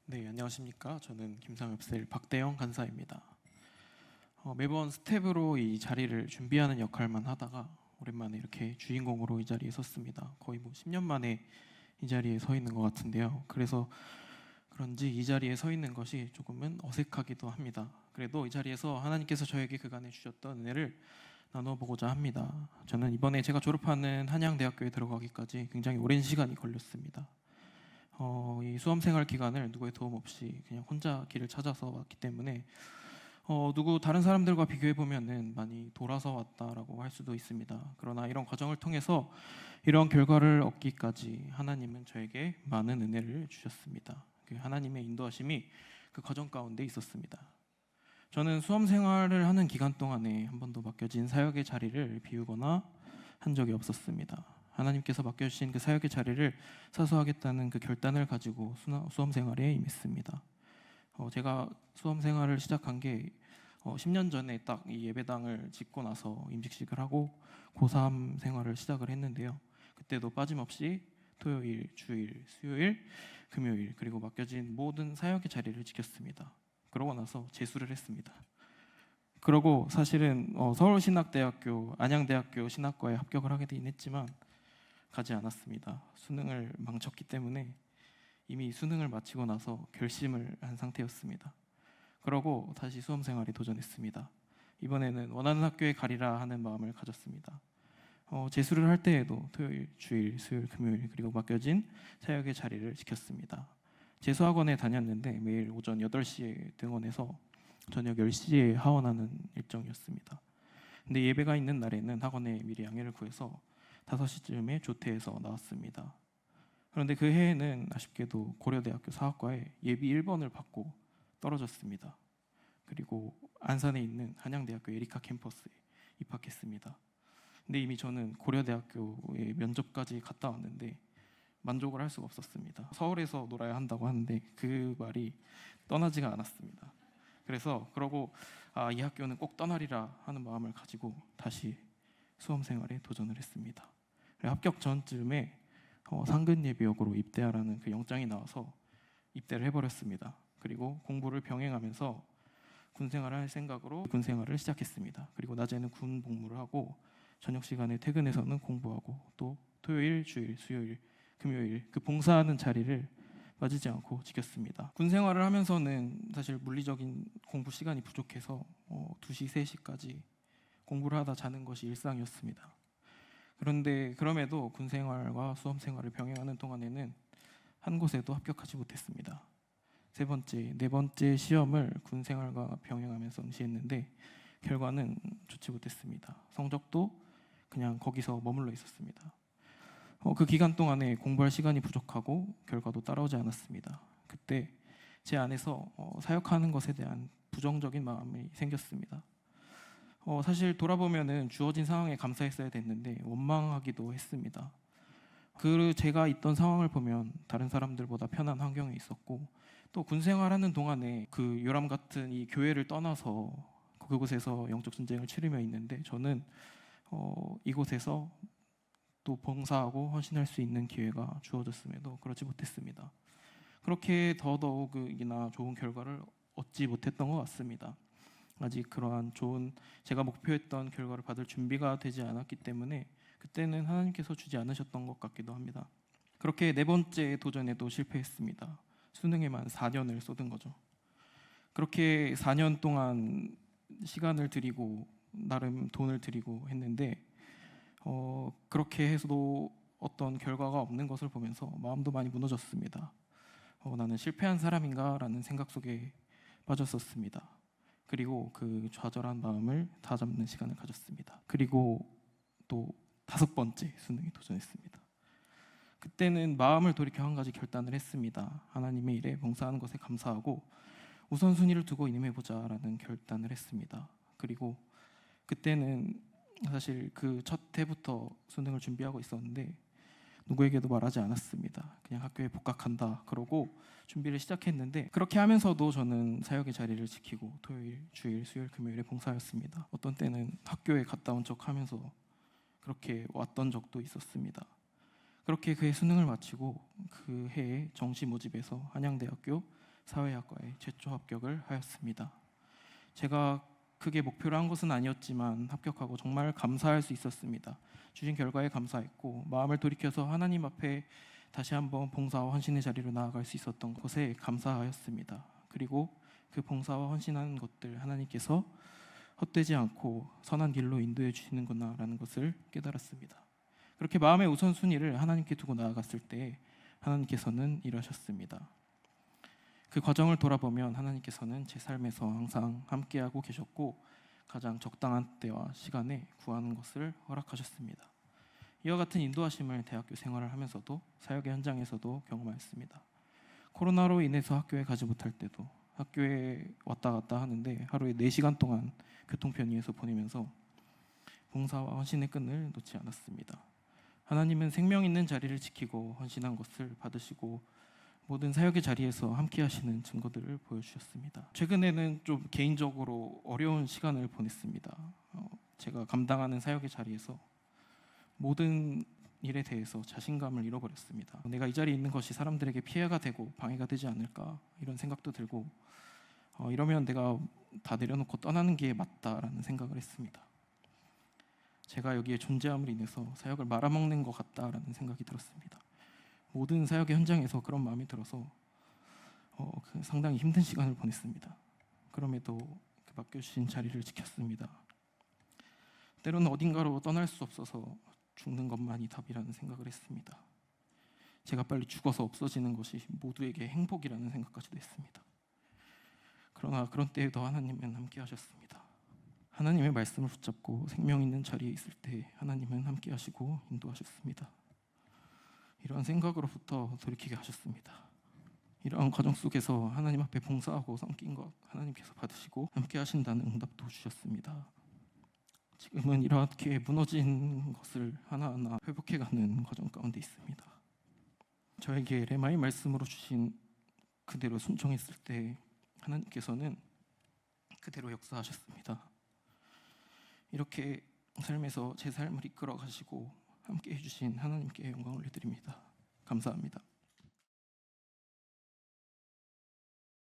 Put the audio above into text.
네, 안녕하십니까. 저는 김상엽셀 박대영 간사입니다. 매번 스텝으로 이 자리를 준비하는 역할만 하다가 오랜만에 이렇게 주인공으로 이 자리에 섰습니다. 거의 10년 만에 이 자리에 서 있는 것 같은데요. 그래서 그런지 이 자리에 서 있는 것이 조금은 어색하기도 합니다. 그래도 이 자리에서 하나님께서 저에게 그간에 주셨던 은혜를 나눠보고자 합니다. 저는 이번에 제가 졸업하는 한양대학교에 들어가기까지 굉장히 오랜 시간이 걸렸습니다. 이 수험생활 기간을 누구의 도움 없이 그냥 혼자 길을 찾아서 왔기 때문에 다른 사람들과 비교해 보면은 많이 돌아서 왔다라고 할 수도 있습니다. 그러나 이런 과정을 통해서 이런 결과를 얻기까지 하나님은 저에게 많은 은혜를 주셨습니다. 그 하나님의 인도하심이 그 과정 가운데 있었습니다. 저는 수험 생활을 하는 기간 동안에 한 번도 맡겨진 사역의 자리를 비우거나 한 적이 없었습니다. 하나님께서 맡겨주신 그 사역의 자리를 사수하겠다는 그 결단을 가지고 수험 생활에 임했습니다. 제가 수험 생활을 시작한 게 10년 전에 딱 이 예배당을 짓고 나서 임직식을 하고 고3 생활을 시작을 했는데요. 그때도 빠짐없이 토요일, 주일, 수요일, 금요일 그리고 맡겨진 모든 사역의 자리를 지켰습니다. 그러고 나서 재수를 했습니다. 그러고 사실은 서울신학대학교, 안양대학교 신학과에 합격을 하게 되긴 했지만 가지 않았습니다. 수능을 망쳤기 때문에 이미 수능을 마치고 나서 결심을 한 상태였습니다. 그러고 다시 수험 생활에 도전했습니다. 이번에는 원하는 학교에 가리라 하는 마음을 가졌습니다. 재수를 할 때에도 토요일, 주일, 수요일, 금요일 그리고 맡겨진 사역의 자리를 지켰습니다. 재수학원에 다녔는데 매일 오전 8시에 등원해서 저녁 10시에 하원하는 일정이었습니다. 근데 예배가 있는 날에는 학원에 미리 양해를 구해서 5시쯤에 조퇴해서 나왔습니다. 그런데 그 해에는 아쉽게도 고려대학교 사학과에 예비 1번을 받고 떨어졌습니다. 그리고 안산에 있는 한양대학교 에리카 캠퍼스에 입학했습니다. 근데 이미 저는 고려대학교에 면접까지 갔다 왔는데 만족을 할 수가 없었습니다. 서울에서 놀아야 한다고 하는데 그 말이 떠나지가 않았습니다. 그러고 이 학교는 꼭 떠나리라 하는 마음을 가지고 다시 수험 생활에 도전을 했습니다. 합격 전쯤에 상근예비역으로 입대하라는 그 영장이 나와서 입대를 해버렸습니다. 그리고 공부를 병행하면서 군생활을 할 생각으로 군생활을 시작했습니다. 그리고 낮에는 군 복무를 하고 저녁 시간에 퇴근해서는 공부하고 또 토요일, 주일, 수요일, 금요일 그 봉사하는 자리를 빠지지 않고 지켰습니다. 군생활을 하면서는 사실 물리적인 공부 시간이 부족해서 2시, 3시까지 공부를 하다 자는 것이 일상이었습니다. 그런데 그럼에도 군생활과 수험생활을 병행하는 동안에는 한 곳에도 합격하지 못했습니다. 세 번째, 네 번째 시험을 군생활과 병행하면서 응시했는데 결과는 좋지 못했습니다. 성적도 그냥 거기서 머물러 있었습니다. 그 기간 동안에 공부할 시간이 부족하고 결과도 따라오지 않았습니다. 그때 제 안에서 사역하는 것에 대한 부정적인 마음이 생겼습니다. 사실 돌아보면은 주어진 상황에 감사했어야 됐는데 원망하기도 했습니다. 제가 있던 상황을 보면 다른 사람들보다 편한 환경에 있었고 또 군생활하는 동안에 그 요람 같은 이 교회를 떠나서 그곳에서 영적 전쟁을 치르며 있는데 저는 이곳에서 또 봉사하고 헌신할 수 있는 기회가 주어졌음에도 그렇지 못했습니다. 그렇게 더더욱이나 좋은 결과를 얻지 못했던 것 같습니다. 아직 그러한 좋은 제가 목표했던 결과를 받을 준비가 되지 않았기 때문에 그때는 하나님께서 주지 않으셨던 것 같기도 합니다. 그렇게 네 번째 도전에도 실패했습니다. 수능에만 4년을 쏟은 거죠. 그렇게 4년 동안 시간을 들이고 나름 돈을 들이고 했는데 그렇게 해서도 어떤 결과가 없는 것을 보면서 마음도 많이 무너졌습니다. 나는 실패한 사람인가 라는 생각 속에 빠졌었습니다. 그리고 그 좌절한 마음을 다잡는 시간을 가졌습니다. 그리고 또 5번째 수능에 도전했습니다. 그때는 마음을 돌이켜 한 가지 결단을 했습니다. 하나님의 일에 봉사하는 것에 감사하고 우선순위를 두고 임해보자라는 결단을 했습니다. 그리고 그때는 사실 그 첫 해부터 수능을 준비하고 있었는데 누구에게도 말하지 않았습니다. 그냥 학교에 복학한다 그러고 준비를 시작했는데 그렇게 하면서도 저는 사역의 자리를 지키고 토요일, 주일, 수요일, 금요일에 봉사였습니다. 어떤 때는 학교에 갔다 온 척 하면서 그렇게 왔던 적도 있었습니다. 그렇게 그해 수능을 마치고 그 해에 정시 모집에서 한양대학교 사회학과에 최초 합격을 하였습니다. 제가 크게 목표로 한 것은 아니었지만 합격하고 정말 감사할 수 있었습니다. 주신 결과에 감사했고 마음을 돌이켜서 하나님 앞에 다시 한번 봉사와 헌신의 자리로 나아갈 수 있었던 것에 감사하였습니다. 그리고 그 봉사와 헌신하는 것들 하나님께서 헛되지 않고 선한 길로 인도해 주시는구나라는 것을 깨달았습니다. 그렇게 마음의 우선순위를 하나님께 두고 나아갔을 때 하나님께서는 일하셨습니다. 그 과정을 돌아보면 하나님께서는 제 삶에서 항상 함께하고 계셨고 가장 적당한 때와 시간에 구하는 것을 허락하셨습니다. 이와 같은 인도하심을 대학교 생활을 하면서도 사역의 현장에서도 경험하였습니다. 코로나로 인해서 학교에 가지 못할 때도 학교에 왔다 갔다 하는데 하루에 4시간 동안 교통편의에서 보내면서 봉사와 헌신의 끈을 놓지 않았습니다. 하나님은 생명 있는 자리를 지키고 헌신한 것을 받으시고 모든 사역의 자리에서 함께 하시는 증거들을 보여주셨습니다. 최근에는 좀 개인적으로 어려운 시간을 보냈습니다. 제가 감당하는 사역의 자리에서 모든 일에 대해서 자신감을 잃어버렸습니다. 내가 이 자리에 있는 것이 사람들에게 피해가 되고 방해가 되지 않을까 이런 생각도 들고 이러면 내가 다 내려놓고 떠나는 게 맞다라는 생각을 했습니다. 제가 여기에 존재함을 인해서 사역을 말아먹는 것 같다라는 생각이 들었습니다. 모든 사역의 현장에서 그런 마음이 들어서 상당히 힘든 시간을 보냈습니다. 그럼에도 그 맡겨주신 자리를 지켰습니다. 때로는 어딘가로 떠날 수 없어서 죽는 것만이 답이라는 생각을 했습니다. 제가 빨리 죽어서 없어지는 것이 모두에게 행복이라는 생각까지도 했습니다. 그러나 그런 때에도 하나님은 함께 하셨습니다. 하나님의 말씀을 붙잡고 생명 있는 자리에 있을 때 하나님은 함께 하시고 인도하셨습니다. 이러한 생각으로부터 돌이키게 하셨습니다. 이러한 과정 속에서 하나님 앞에 봉사하고 섬긴 것 하나님께서 받으시고 함께 하신다는 응답도 주셨습니다. 지금은 이렇게 무너진 것을 하나하나 회복해가는 과정 가운데 있습니다. 저에게 레마의 말씀으로 주신 그대로 순종했을 때 하나님께서는 그대로 역사하셨습니다. 이렇게 삶에서 제 삶을 이끌어 가시고 함께 해주신 하나님께 영광을 올려드립니다. 감사합니다.